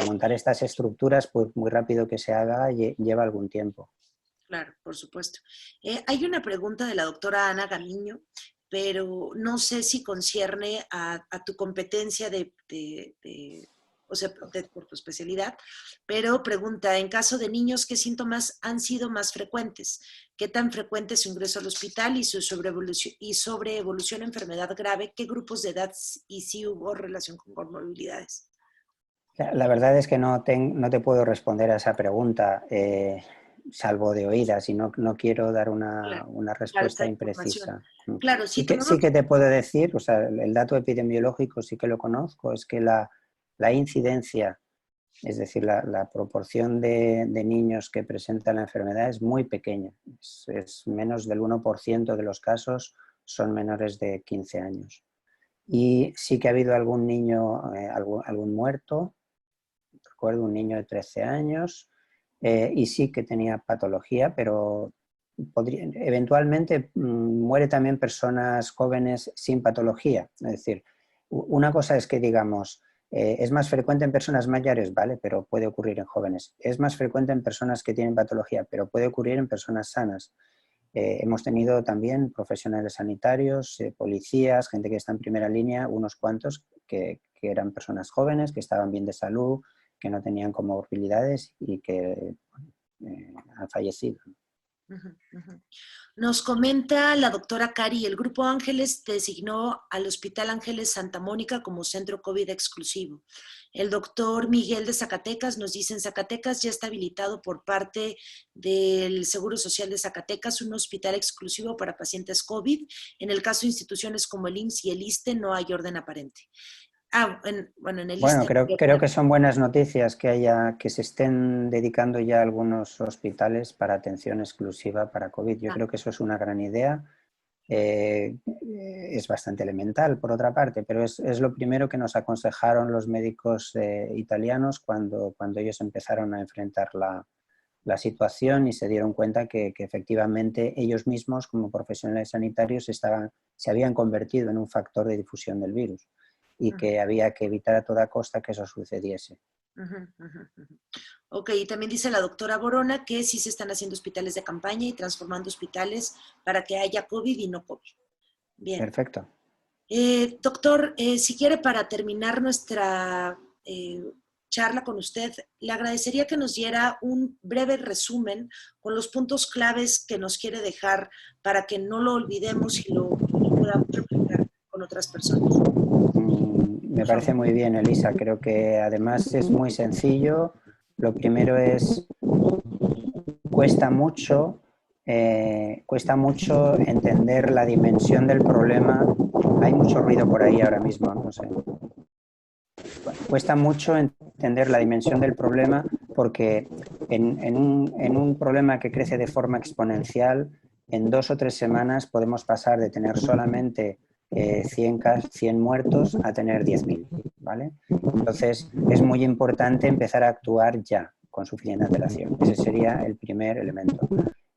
montar estas estructuras, pues muy rápido que se haga, lleva algún tiempo. Claro, por supuesto. Hay una pregunta de la doctora Ana Galiño, pero no sé si concierne a tu competencia o sea, por tu especialidad, pero pregunta, en caso de niños, ¿qué síntomas han sido más frecuentes? ¿Qué tan frecuente es su ingreso al hospital y su sobreevolución a enfermedad grave? ¿Qué grupos de edad y si hubo relación con comorbilidades? La verdad es que no te puedo responder a esa pregunta, salvo de oídas, y no quiero dar Claro, una claro, respuesta esta información. imprecisa. Claro, si Sí tomamos... que te puedo decir, o sea, el dato epidemiológico sí que lo conozco, es que la incidencia, es decir, la proporción de niños que presentan la enfermedad es muy pequeña. Es menos del 1% de los casos son menores de 15 años. Y sí que ha habido algún niño, algún muerto, recuerdo un niño de 13 años, y sí que tenía patología, pero eventualmente muere también personas jóvenes sin patología. Es decir, una cosa es que digamos, es más frecuente en personas mayores, ¿vale? Pero puede ocurrir en jóvenes. Es más frecuente en personas que tienen patología, pero puede ocurrir en personas sanas. Hemos tenido también profesionales sanitarios, policías, gente que está en primera línea, unos cuantos que eran personas jóvenes, que estaban bien de salud, que no tenían comorbilidades y que han fallecido. Ujú, ujú. Nos comenta la doctora Cari, el Grupo Ángeles designó al Hospital Ángeles Santa Mónica como centro COVID exclusivo. El doctor Miguel de Zacatecas nos dice, en Zacatecas ya está habilitado por parte del Seguro Social de Zacatecas un hospital exclusivo para pacientes COVID. En el caso de instituciones como el IMSS y el ISSSTE no hay orden aparente. Bueno, en el Bueno, ISSSTE. creo que son buenas noticias que se estén dedicando ya algunos hospitales para atención exclusiva para COVID. Yo creo que eso es una gran idea. Es bastante elemental, por otra parte, pero es lo primero que nos aconsejaron los médicos italianos cuando ellos empezaron a enfrentar la situación y se dieron cuenta que efectivamente ellos mismos, como profesionales sanitarios, se habían convertido en un factor de difusión del virus y que había que evitar a toda costa que eso sucediese. Ok, y también dice la doctora Borona que sí se están haciendo hospitales de campaña y transformando hospitales para que haya COVID y no COVID. Bien. Perfecto. Doctor, si quiere para terminar nuestra charla con usted, le agradecería que nos diera un breve resumen con los puntos claves que nos quiere dejar para que no lo olvidemos y lo podamos replicar con otras personas. Me parece muy bien, Elisa. Creo que además es muy sencillo. Lo primero es, cuesta mucho entender la dimensión del problema. Hay mucho ruido por ahí ahora mismo, no sé. Cuesta mucho entender la dimensión del problema porque en un problema que crece de forma exponencial, en 2 o 3 semanas podemos pasar de tener solamente 100 muertos a tener 10.000, ¿vale? Entonces es muy importante empezar a actuar ya, con suficiente antelación. Ese sería el primer elemento.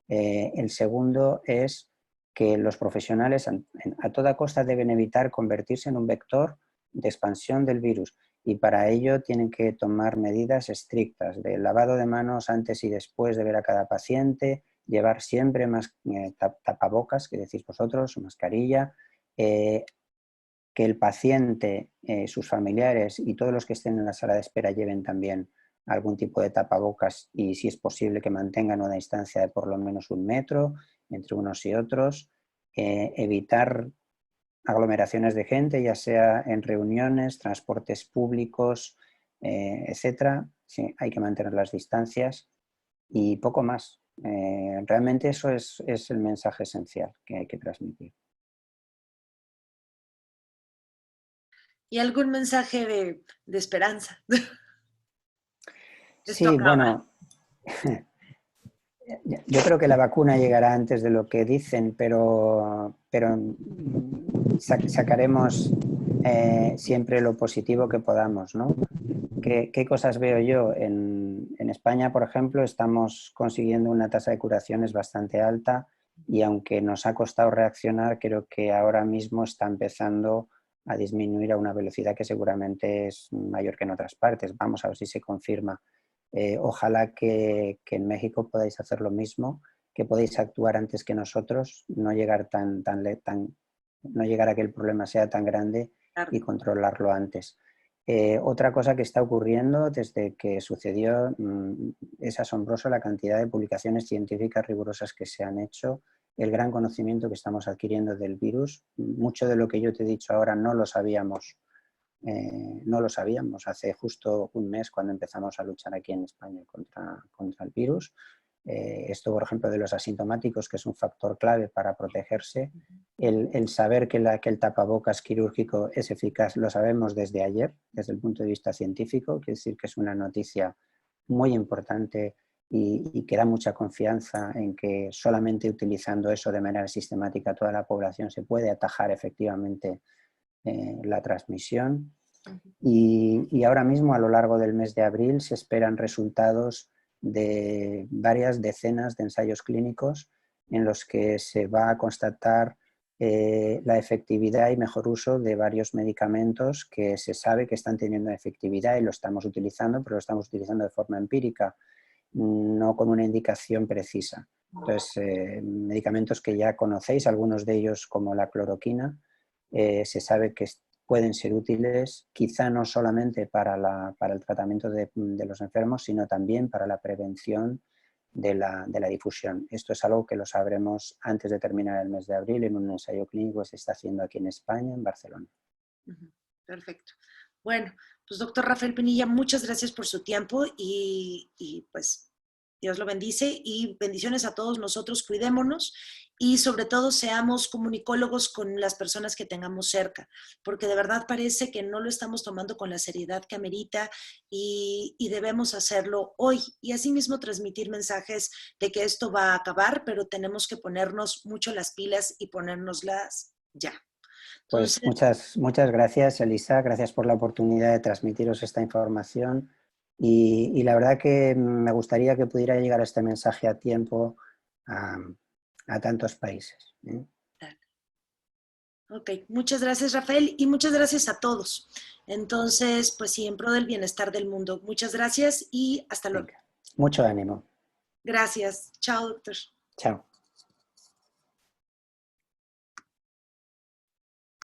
El segundo es que los profesionales a toda costa deben evitar convertirse en un vector de expansión del virus y para ello tienen que tomar medidas estrictas de lavado de manos antes y después de ver a cada paciente, llevar siempre más tapabocas, que decís vosotros, mascarilla, que el paciente, sus familiares y todos los que estén en la sala de espera lleven también algún tipo de tapabocas y, si es posible, que mantengan una distancia de por lo menos 1 metro entre unos y otros, evitar aglomeraciones de gente, ya sea en reuniones, transportes públicos, etcétera. Sí, hay que mantener las distancias y poco más. Realmente eso es el mensaje esencial que hay que transmitir. ¿Y algún mensaje de esperanza? Esto Sí, acaba. bueno, yo creo que la vacuna llegará antes de lo que dicen, pero sacaremos siempre lo positivo que podamos, ¿no? ¿Qué cosas veo yo? En España, por ejemplo, estamos consiguiendo una tasa de curaciones bastante alta y aunque nos ha costado reaccionar, creo que ahora mismo está empezando a disminuir a una velocidad que seguramente es mayor que en otras partes. Vamos a ver si se confirma. Ojalá que en México podáis hacer lo mismo, que podéis actuar antes que nosotros, no llegar no llegar a que el problema sea tan grande Claro. y controlarlo antes. Otra cosa que está ocurriendo desde que sucedió, es asombroso la cantidad de publicaciones científicas rigurosas que se han hecho, el gran conocimiento que estamos adquiriendo del virus. Mucho de lo que yo te he dicho ahora no lo sabíamos, no lo sabíamos hace justo un mes cuando empezamos a luchar aquí en España contra el virus. Esto, por ejemplo, de los asintomáticos, que es un factor clave para protegerse. El saber que el tapabocas quirúrgico es eficaz lo sabemos desde ayer, desde el punto de vista científico, quiere decir que es una noticia muy importante y que da mucha confianza en que solamente utilizando eso de manera sistemática toda la población se puede atajar efectivamente la transmisión. Y ahora mismo, a lo largo del mes de abril, se esperan resultados de varias decenas de ensayos clínicos en los que se va a constatar la efectividad y mejor uso de varios medicamentos que se sabe que están teniendo efectividad y lo estamos utilizando, pero lo estamos utilizando de forma empírica, no con una indicación precisa. Entonces, medicamentos que ya conocéis, algunos de ellos como la cloroquina, se sabe que pueden ser útiles, quizá no solamente para el tratamiento de los enfermos, sino también para la prevención de la difusión. Esto es algo que lo sabremos antes de terminar el mes de abril en un ensayo clínico que se está haciendo aquí en España, en Barcelona. Perfecto. Bueno, pues doctor Rafael Pinilla, muchas gracias por su tiempo pues Dios lo bendice y bendiciones a todos nosotros, cuidémonos y sobre todo seamos comunicólogos con las personas que tengamos cerca, porque de verdad parece que no lo estamos tomando con la seriedad que amerita y debemos hacerlo hoy y asimismo transmitir mensajes de que esto va a acabar, pero tenemos que ponernos mucho las pilas y ponérnoslas ya. Pues Entonces, muchas gracias, Elisa. Gracias por la oportunidad de transmitiros esta información. Y la verdad que me gustaría que pudiera llegar este mensaje a tiempo a tantos países. ok, muchas gracias Rafael y muchas gracias a todos. Entonces, pues sí, en pro del bienestar del mundo. Muchas gracias y hasta luego. Venga, mucho ánimo. Gracias. Chao, doctor. Chao.